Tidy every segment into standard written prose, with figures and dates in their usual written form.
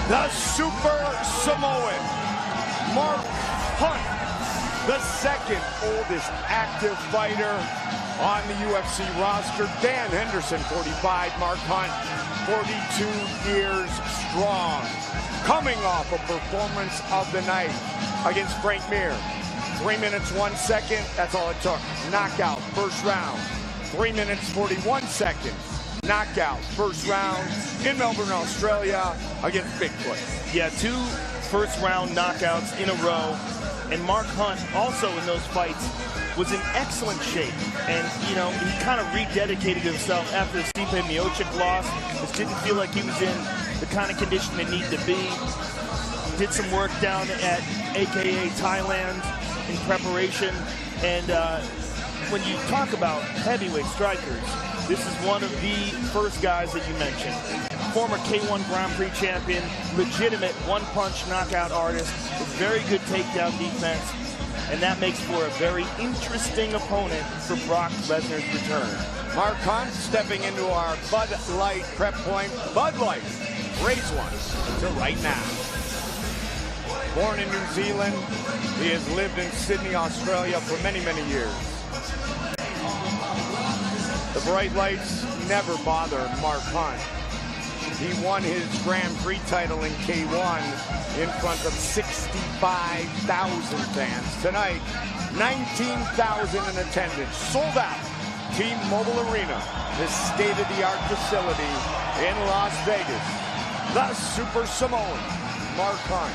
The Super Samoan, Mark Hunt, the second oldest active fighter on the UFC roster. Dan Henderson, 45, Mark Hunt, 42 years strong. Coming off a performance of the night against Frank Mir. 3 minutes, 1 second, that's all it took. Knockout, first round. 3 minutes, 41 seconds. Knockout, first round in Melbourne, Australia against Bigfoot. Yeah, 2 first-round knockouts in a row. And Mark Hunt, also in those fights, was in excellent shape. And, you know, he kind of rededicated himself after the Stipe Miocic loss. Just didn't feel like he was in the kind of condition they need to be. Did some work down at AKA Thailand in preparation. And when you talk about heavyweight strikers, this is one of the first guys that you mentioned. Former K1 Grand Prix champion, legitimate one-punch knockout artist with very good takedown defense, and that makes for a very interesting opponent for Brock Lesnar's return. Mark Hunt stepping into our Bud Light prep point. Bud Light, raise one to right now. Born in New Zealand, he has lived in Sydney, Australia for many, many years. The bright lights never bother Mark Hunt. He won his Grand Prix title in K1 in front of 65,000 fans. Tonight, 19,000 in attendance. Sold out. T-Mobile Arena, the state-of-the-art facility in Las Vegas. The Super Samoan, Mark Hunt.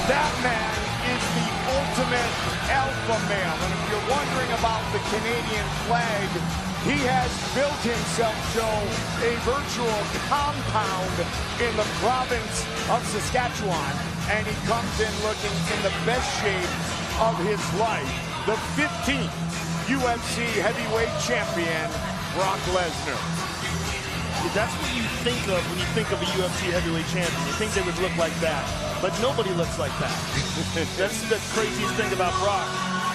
That man is the ultimate alpha male. And if you're wondering about the Canadian flag, he has built himself, Joe, a virtual compound in the province of Saskatchewan. And he comes in looking in the best shape of his life. The 15th UFC heavyweight champion, Brock Lesnar. That's what you think of when you think of a UFC heavyweight champion. You think they would look like that. But nobody looks like that. That's the craziest thing about Brock.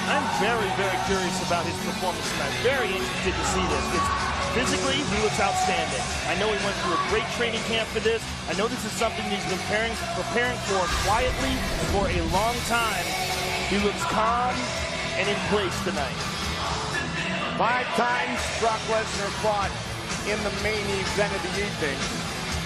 I'm very, very curious about his performance tonight. Very interested to see this. Because physically, he looks outstanding. I know he went through a great training camp for this. I know this is something he's been preparing for quietly for a long time. He looks calm and in place tonight. 5 times Brock Lesnar fought in the main event of the evening.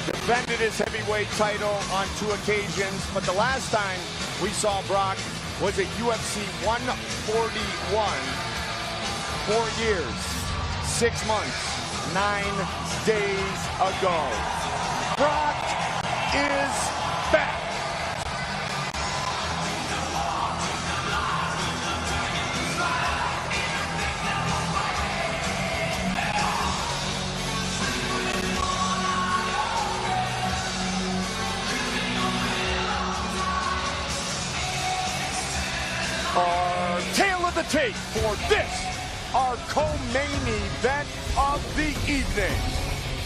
Defended his heavyweight title on 2 occasions, but the last time we saw Brock was at UFC 141. 4 years, 6 months, 9 days ago. Brock is back. Our tail of the tape for this, our co-main event of the evening.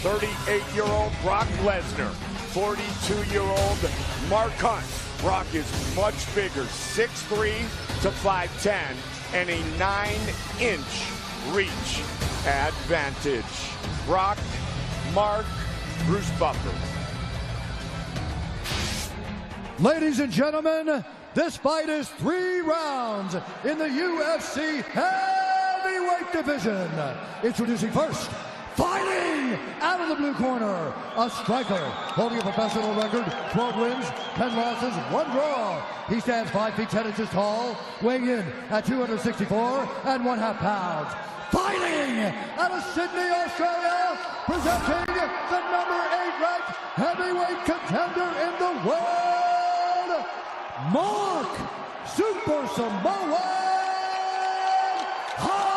38-year-old Brock Lesnar, 42-year-old Mark Hunt. Brock is much bigger, 6'3" to 5'10", and a 9-inch reach. advantage. Brock, Mark, Bruce Buffer. Ladies and gentlemen, this fight is 3 rounds in the UFC heavyweight division. Introducing first, fighting out of the blue corner, a striker holding a professional record, 12 wins, 10 losses, 1 draw. He stands 5 feet 10 inches tall, weighing in at 264 1/2 pounds. Fighting out of Sydney, Australia, presenting the number 8 ranked heavyweight contender in the world, Mark Super Samoan Hunt.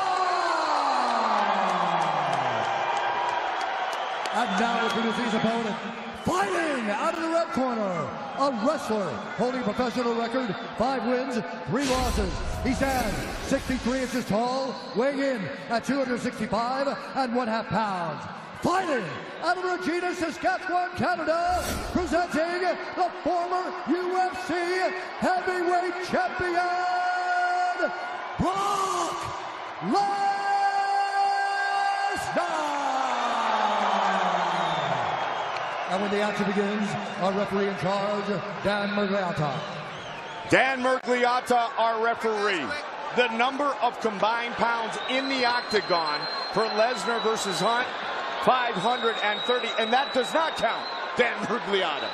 And now introducing his opponent, fighting out of the red corner, a wrestler holding a professional record, 5 wins, 3 losses. He stands 63 inches tall, weighing in at 265 1/2 pounds. Fighting out of Regina, Saskatchewan, Canada, presenting the former UFC heavyweight champion, Brock Lesnar. And when the action begins, our referee in charge, Dan Mergliata. Dan Mergliata, our referee. The number of combined pounds in the octagon for Lesnar versus Hunt, 530, and that does not count Dan Mergliata.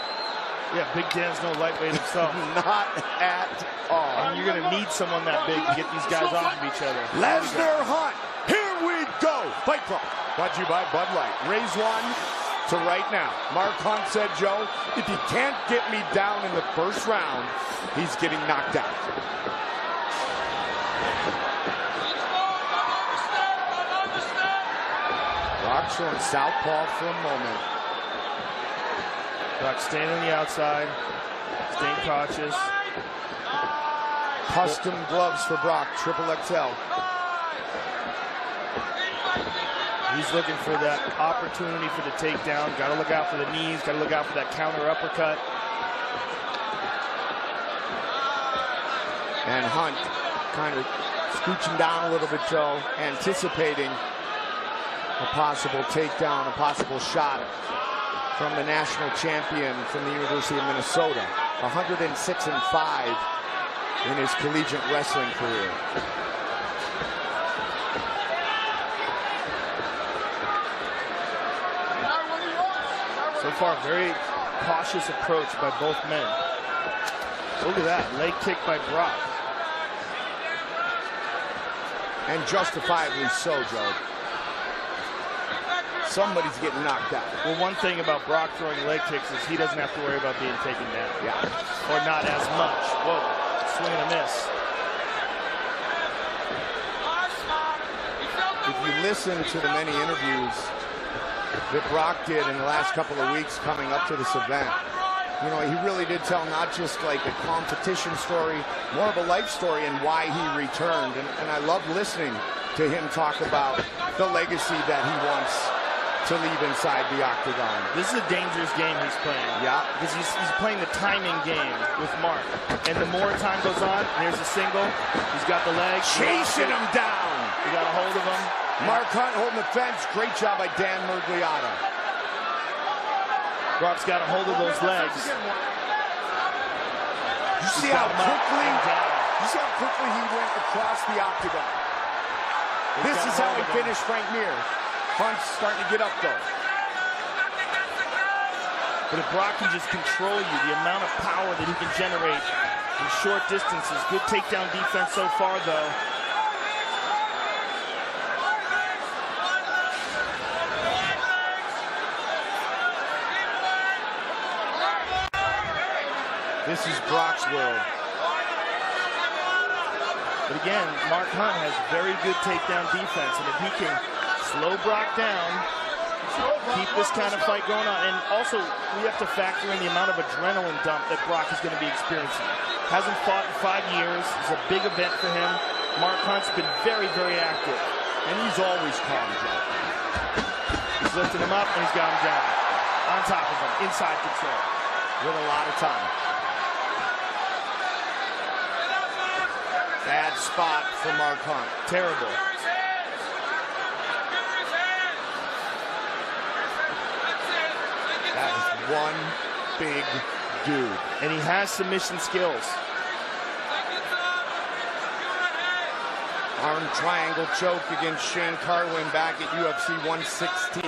Yeah, Big Dan's no lightweight himself. Not at all. And you're going to need someone that big to get these guys off of each other. Lesnar Hunt, here we go. Fight Club, brought to you by Bud Light. Raise one to right now. Mark Hunt said, Joe, if he can't get me down in the first round, he's getting knocked out. Brock showing southpaw for a moment. Brock staying on the outside, staying cautious. Custom gloves for Brock, triple XL. He's looking for that opportunity for the takedown. Got to look out for the knees. Got to look out for that counter uppercut. And Hunt kind of scooching down a little bit, Joe, anticipating a possible takedown, a possible shot from the national champion from the University of Minnesota. 106-5 in his collegiate wrestling career. So far, very cautious approach by both men. Look at that, leg kick by Brock. And justifiably so, Joe. Somebody's getting knocked out. Well, one thing about Brock throwing leg kicks is he doesn't have to worry about being taken down. Yeah. Or not as much. Whoa, swing and a miss. If you listen to the many interviews that Brock did in the last couple of weeks coming up to this event, you know, he really did tell not just like a competition story, more of a life story and why he returned. And I love listening to him talk about the legacy that he wants to leave inside the octagon. This is a dangerous game he's playing. Yeah. Because he's playing the timing game with Mark. And the more time goes on, here's a single. He's got the leg. Chasing him down. He got a hold of him. Mark Hunt holding the fence. Great job by Dan Mergliata. Brock's got a hold of those legs. You see how quickly he went across the octagon. This is how he finished Frank Mir. Hunt's starting to get up though. But if Brock can just control you, the amount of power that he can generate in short distances. Good takedown defense so far though. This is Brock's world. But again, Mark Hunt has very good takedown defense, and if he can slow Brock down, keep this kind of fight going on. And also, we have to factor in the amount of adrenaline dump that Brock is going to be experiencing. Hasn't fought in 5 years. It's a big event for him. Mark Hunt's been very, very active. And he's always calm, Joe. He's lifting him up, and he's got him down. On top of him, inside control. With a lot of time. Bad spot for Mark Hunt. Terrible. one big dude. And he has submission skills. Arm triangle choke against Shane Carwin back at UFC 116.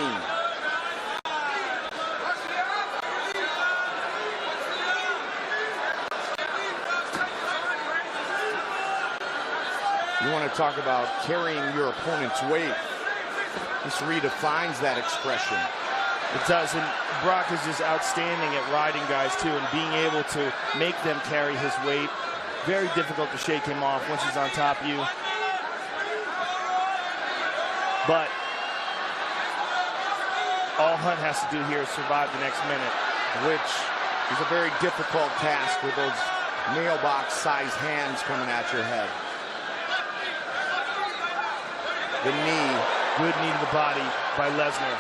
You want to talk about carrying your opponent's weight. This redefines that expression. It does, and Brock is just outstanding at riding guys too, and being able to make them carry his weight. Very difficult to shake him off once he's on top of you. But all Hunt has to do here is survive the next minute, which is a very difficult task with those mailbox-sized hands coming at your head. The knee. Good knee to the body by Lesnar.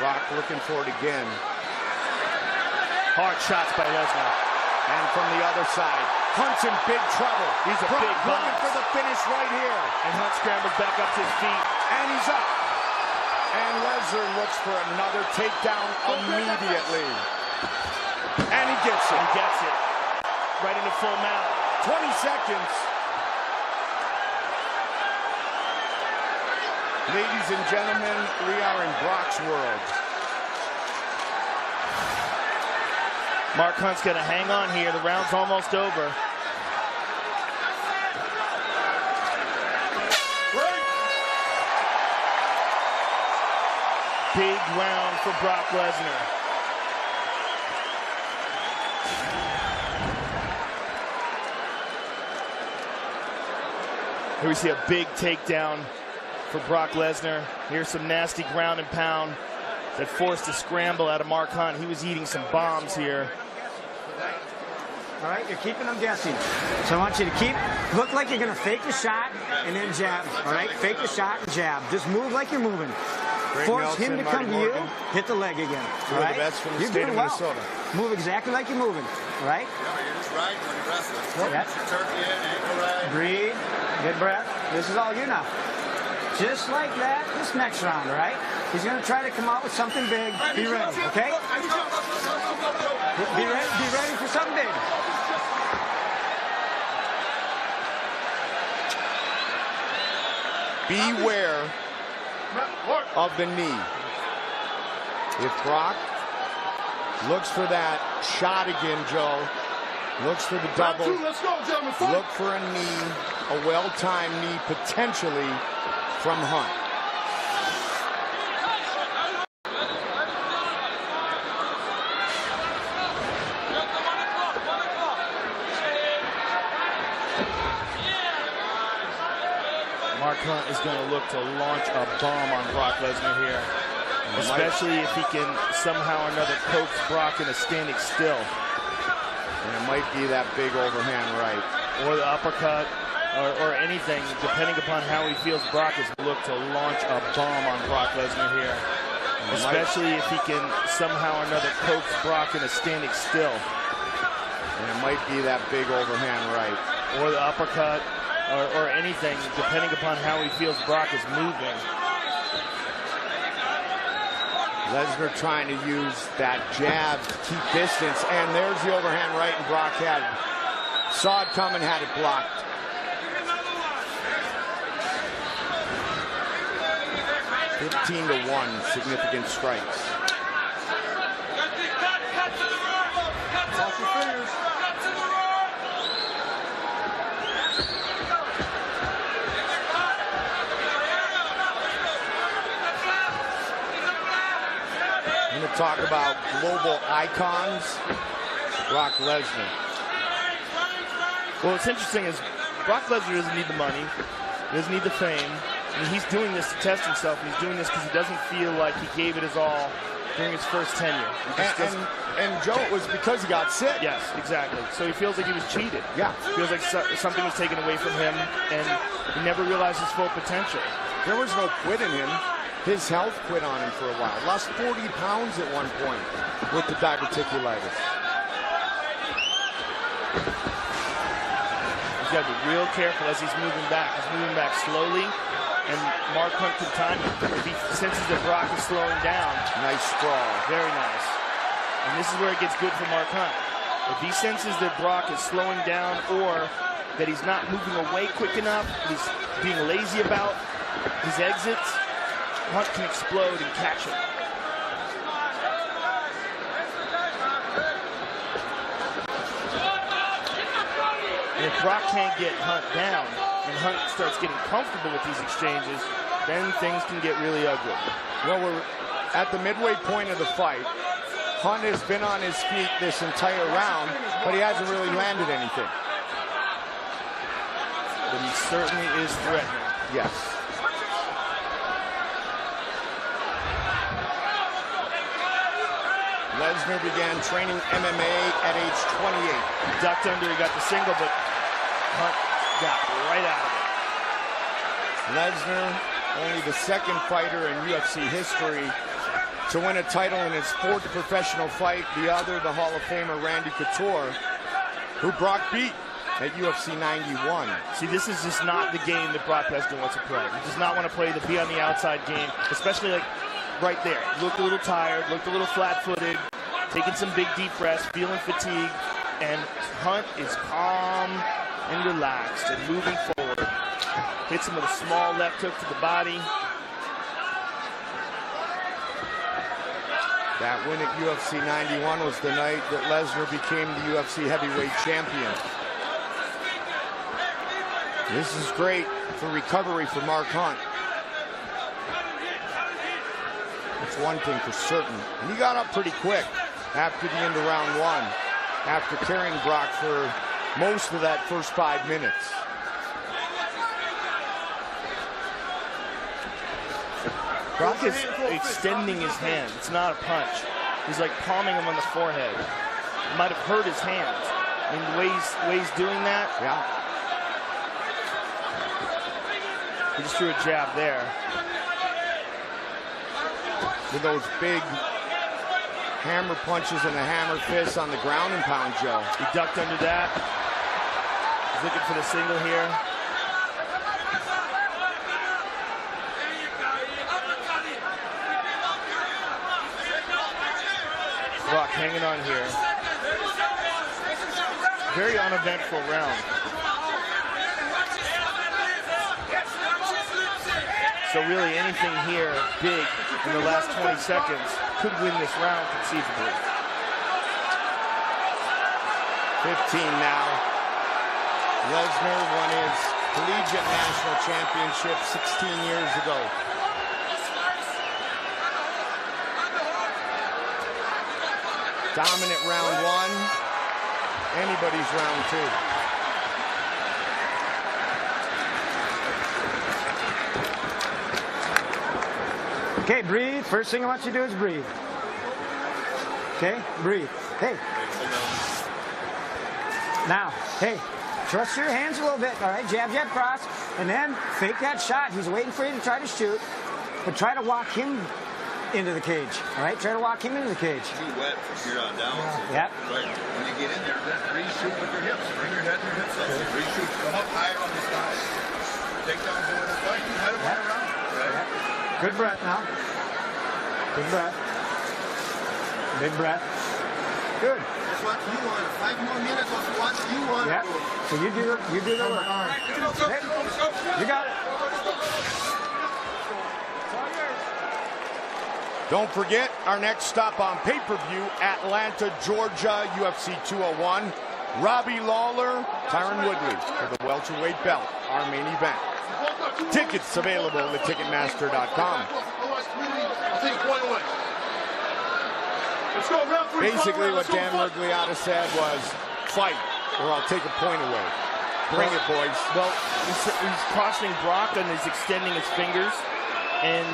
Brock looking for it again. Hard shots by Lesnar. And from the other side, Hunt's in big trouble. He's a Brock big boss. looking for the finish right here. And Hunt scrambles back up to his feet. And he's up. And Lesnar looks for another takedown immediately. And he gets it. He gets it. Right into full mount. 20 seconds. Ladies and gentlemen, we are in Brock's world. Mark Hunt's going to hang on here. The round's almost over. Big round for Brock Lesnar. Here we see a big takedown for Brock Lesnar. Here's some nasty ground and pound that forced a scramble out of Mark Hunt. He was eating some bombs here. All right, you're keeping them guessing. So I want you to look like you're going to fake the shot and then jab. All right, fake the shot and jab. Just move like you're moving. Force him to come to you. Hit the leg again. All right, you're doing well. Minnesota. Move exactly like you're moving. All right. Yeah, you're just right when you're wrestling. Yes. Turkey in, ankle right. Breathe. Good breath. This is all you now. Just like that, this next round, all right? He's going to try to come out with something big. Be ready, okay? Be ready for something big. Beware of the knee. If Brock looks for that shot again, Joe, looks for the double, look for a knee, a well-timed knee potentially from Hunt. Mark Hunt is going to look to launch a bomb on Brock Lesnar here, especially if he can somehow or another coax Brock into standing still. And it might be that big overhand right. Or the uppercut, or anything, depending upon how he feels. Brock has looked to launch a bomb on Brock Lesnar here, especially if he can somehow or another coax Brock into standing still. And it might be that big overhand right. Or the uppercut, or anything, depending upon how he feels Brock is moving. Lesnar trying to use that jab to keep distance, and there's the overhand right, and Brock had it. Saw it coming, had it blocked. (15-1), significant strikes. I'm going to talk about global icons, Brock Lesnar. Well, what's interesting is Brock Lesnar doesn't need the money, he doesn't need the fame. I mean, he's doing this to test himself, and he's doing this because he doesn't feel like he gave it his all during his first tenure. And Joe, it was because he got sick. Yes, exactly. So he feels like he was cheated. Yeah. Feels like something was taken away from him, and he never realized his full potential. There was no quit in him. His health quit on him for a while. Lost 40 pounds at one point with the diverticulitis. He's got to be real careful as he's moving back. He's moving back slowly, and Mark Hunt can time it. If he senses that Brock is slowing down. Nice sprawl. Very nice. And this is where it gets good for Mark Hunt. If he senses that Brock is slowing down or that he's not moving away quick enough, he's being lazy about his exits, Hunt can explode and catch him. And if Brock can't get Hunt down and Hunt starts getting comfortable with these exchanges, then things can get really ugly. Well, we're at the midway point of the fight. Hunt has been on his feet this entire round, but he hasn't really landed anything. But he certainly is threatening. Yes. Lesnar began training MMA at age 28. He ducked under, he got the single, but Hunt got right out of it. Lesnar, only the second fighter in UFC history to win a title in his fourth professional fight. The other, the Hall of Famer Randy Couture, who Brock beat at UFC 91. See, this is just not the game that Brock Lesnar wants to play. He does not want to play the be on the outside game, especially like right there. Looked a little tired, looked a little flat-footed, taking some big deep breaths, feeling fatigued, and Hunt is calm and relaxed and moving forward. Hits him with a small left hook to the body. That win at UFC 91 was the night that Lesnar became the UFC heavyweight champion. This is great for recovery for Mark Hunt. That's one thing for certain. And he got up pretty quick after the end of round one, after carrying Brock for most of that first 5 minutes. Brock is extending his hand. It's not a punch. He's like palming him on the forehead. Might have hurt his hands. I mean, the way he's doing that. Yeah. He just threw a jab there. With those big hammer punches and the hammer fists on the ground and pound, Joe. He ducked under that. He's looking for the single here. Brock hanging on here. Very uneventful round. So really anything here big in the last 20 seconds could win this round conceivably. 15 now. Lesnar won his collegiate national championship 16 years ago. Dominant round one. Anybody's round two. Okay, breathe. First thing I want you to do is breathe. Okay, breathe. Hey. Now, hey, trust your hands a little bit, all right? Jab, jab, cross, and then fake that shot. He's waiting for you to try to shoot, but try to walk him into the cage, all right? Try to walk him into the cage. Too wet from here on down. Yep. Right. When you get in there, just reshoot with your hips. Bring your head and your hips up. Reshoot. Come up higher on the side. Take down forward and fight. You had to run around. Right? Good breath now. Big breath. Big breath. Good. That's what you want. 5 more minutes of what you want. Yep. So you do the work. All right. Let's go. Hey, you got it. Don't forget our next stop on pay-per-view, Atlanta, Georgia, UFC 201. Robbie Lawler, Tyron Woodley for the welterweight belt, our main event. Tickets available at Ticketmaster.com. Basically what Dan Murgliata said was, fight or I'll take a point away. Bring it, boys. Well, he's cautioning Brock and he's extending his fingers. And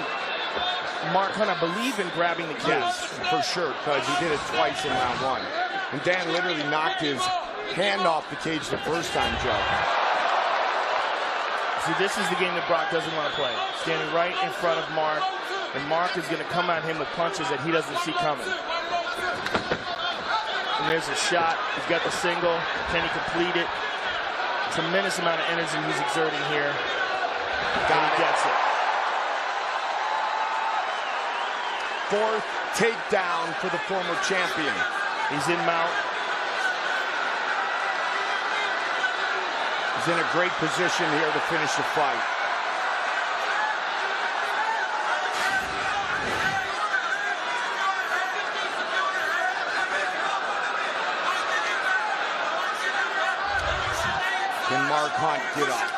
Mark Hunt, I believe in grabbing the cage. Yes, for sure, because he did it twice in round one. And Dan literally knocked his hand off the cage the first time, Joe. See, this is the game that Brock doesn't want to play. Standing right in front of Mark, and Mark is going to come at him with punches that he doesn't see coming. And there's a shot. He's got the single. Can he complete it? Tremendous amount of energy he's exerting here. And he gets it. 4th takedown for the former champion. He's in mount. He's in a great position here to finish the fight. Can Mark Hunt get up?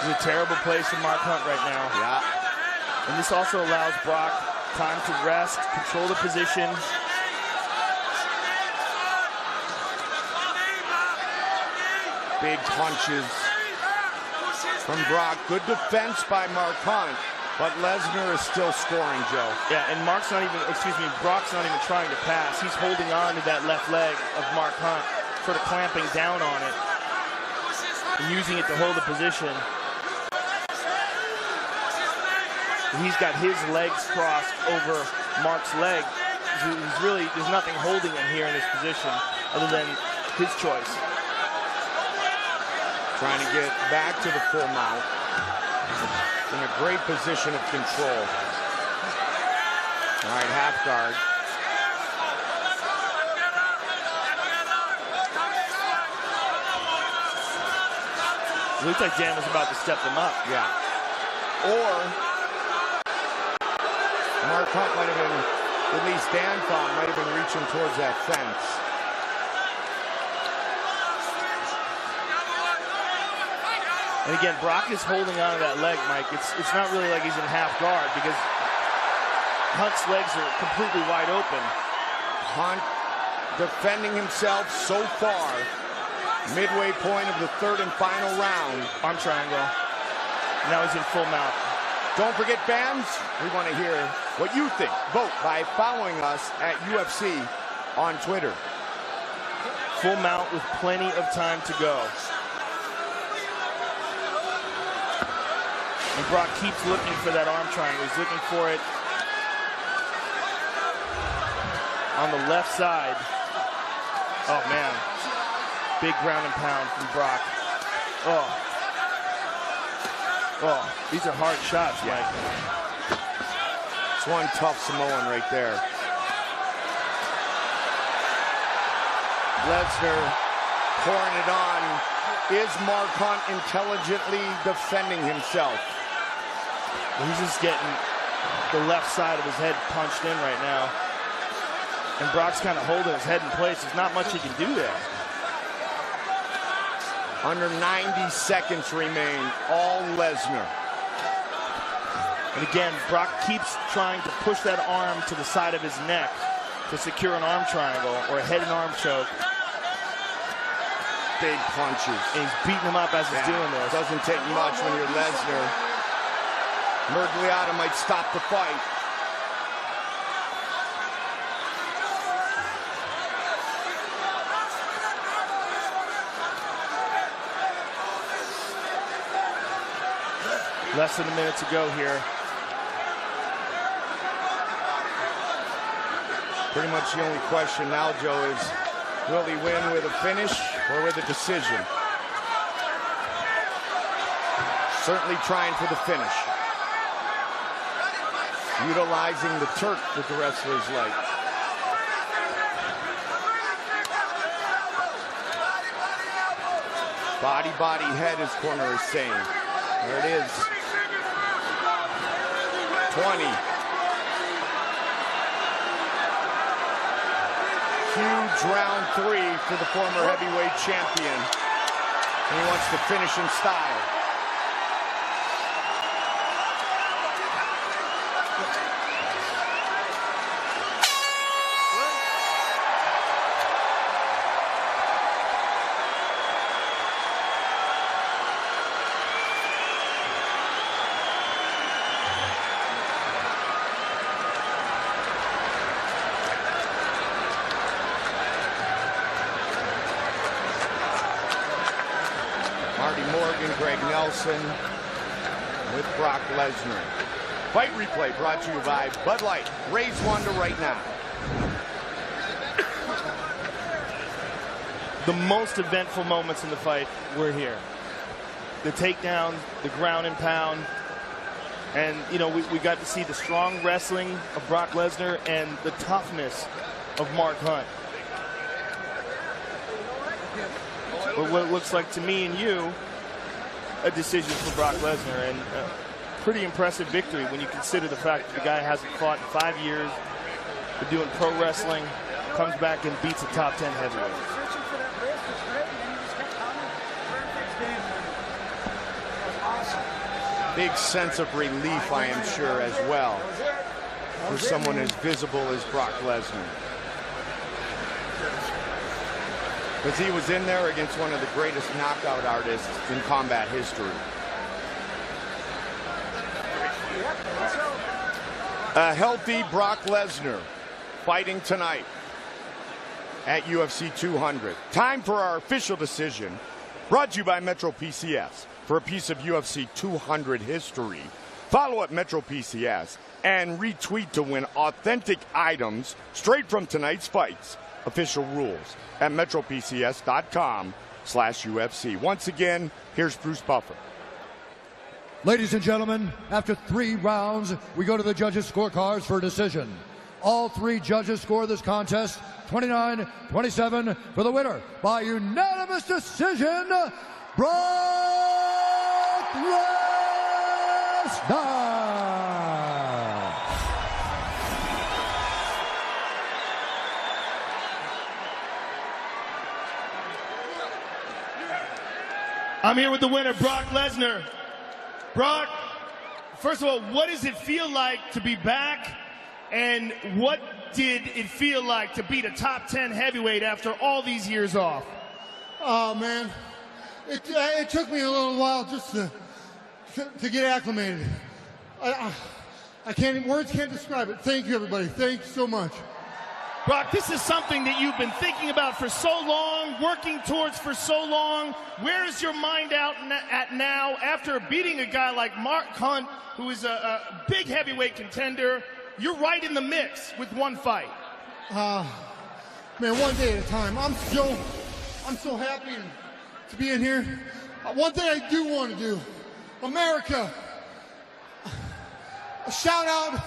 This is a terrible place for Mark Hunt right now. Yeah. And this also allows Brock time to rest, control the position. Big punches from Brock. Good defense by Mark Hunt, but Lesnar is still scoring, Joe. Yeah, and Brock's not even trying to pass. He's holding on to that left leg of Mark Hunt, sort of clamping down on it and using it to hold the position. He's got his legs crossed over Mark's leg. There's nothing holding him here in this position other than his choice. Trying to get back to the full mount. In a great position of control. All right, half guard. It looks like Dan was about to step him up. Yeah. Or Mark Hunt might have been, at least Dan thought, might have been reaching towards that fence. And again, Brock is holding on to that leg, Mike. It's not really like he's in half guard because Hunt's legs are completely wide open. Hunt defending himself so far. Midway point of the 3rd and final round. Arm triangle. Now he's in full mount. Don't forget, fans, we want to hear what you think. Vote by following us at UFC on Twitter. Full mount with plenty of time to go. And Brock keeps looking for that arm triangle. He's looking for it on the left side. Oh, man. Big ground and pound from Brock. Oh. Oh, these are hard shots, Mike. It's one tough Samoan right there. Lesnar pouring it on. Is Mark Hunt intelligently defending himself? He's just getting the left side of his head punched in right now. And Brock's kind of holding his head in place. There's not much he can do there. Under 90 seconds remain, all Lesnar. And again, Brock keeps trying to push that arm to the side of his neck to secure an arm triangle or a head and arm choke. Big punches. And he's beating him up as he's doing this. Doesn't take much when you're Lesnar. Mergliata might stop the fight. Less than a minute to go here. Pretty much the only question now, Joe, is will he win with a finish or with a decision? Certainly trying for the finish. Utilizing the Turk that the wrestlers like. Body, body, head, his corner is saying. There it is. 20. Huge round 3 for the former heavyweight champion. And he wants to finish in style. Greg Nelson with Brock Lesnar. Fight replay brought to you by Bud Light. Raise one to right now. The most eventful moments in the fight were here. The takedown, the ground and pound, And, you know, we got to see the strong wrestling of Brock Lesnar and the toughness of Mark Hunt. But what it looks like to me and you, a decision for Brock Lesnar, and a pretty impressive victory when you consider the fact that the guy hasn't fought in 5 years, been doing pro wrestling, comes back and beats a top 10 heavyweight. Big sense of relief, I am sure, as well, for someone as visible as Brock Lesnar. Because he was in there against one of the greatest knockout artists in combat history. A healthy Brock Lesnar fighting tonight at UFC 200. Time for our official decision, brought to you by Metro PCS. For a piece of UFC 200 history, follow at Metro PCS and retweet to win authentic items straight from tonight's fights. Official rules at metropcs.com/UFC. Once again, here's Bruce Buffer. Ladies and gentlemen, after 3 rounds, we go to the judges' scorecards for a decision. All 3 judges score this contest 29-27 for the winner by unanimous decision, Brock Lesnar. I'm here with the winner, Brock Lesnar. Brock, first of all, what does it feel like to be back? And what did it feel like to beat a top 10 heavyweight after all these years off? Oh, man. It took me a little while just to get acclimated. I can't, words can't describe it. Thank you, everybody. Thank you so much. Brock, this is something that you've been thinking about for so long, working towards for so long. Where is your mind at now after beating a guy like Mark Hunt, who is a big heavyweight contender? You're right in the mix with one fight. Man, one day at a time. I'm so happy to be in here. One thing I do want to do, America, a shout out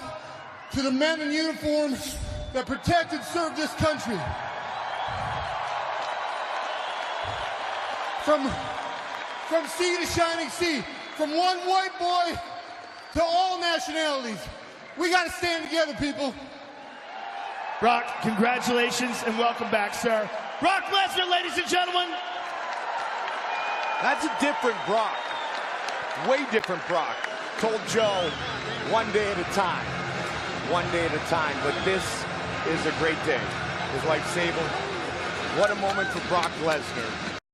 to the men in uniform that protect and serve this country. From sea to shining sea, from one white boy to all nationalities. We got to stand together, people. Brock, congratulations and welcome back, sir. Brock Lesnar, ladies and gentlemen. That's a different Brock. Way different Brock. Told Joe, one day at a time. One day at a time. But this is a great day. His wife, Sable. What a moment for Brock Lesnar.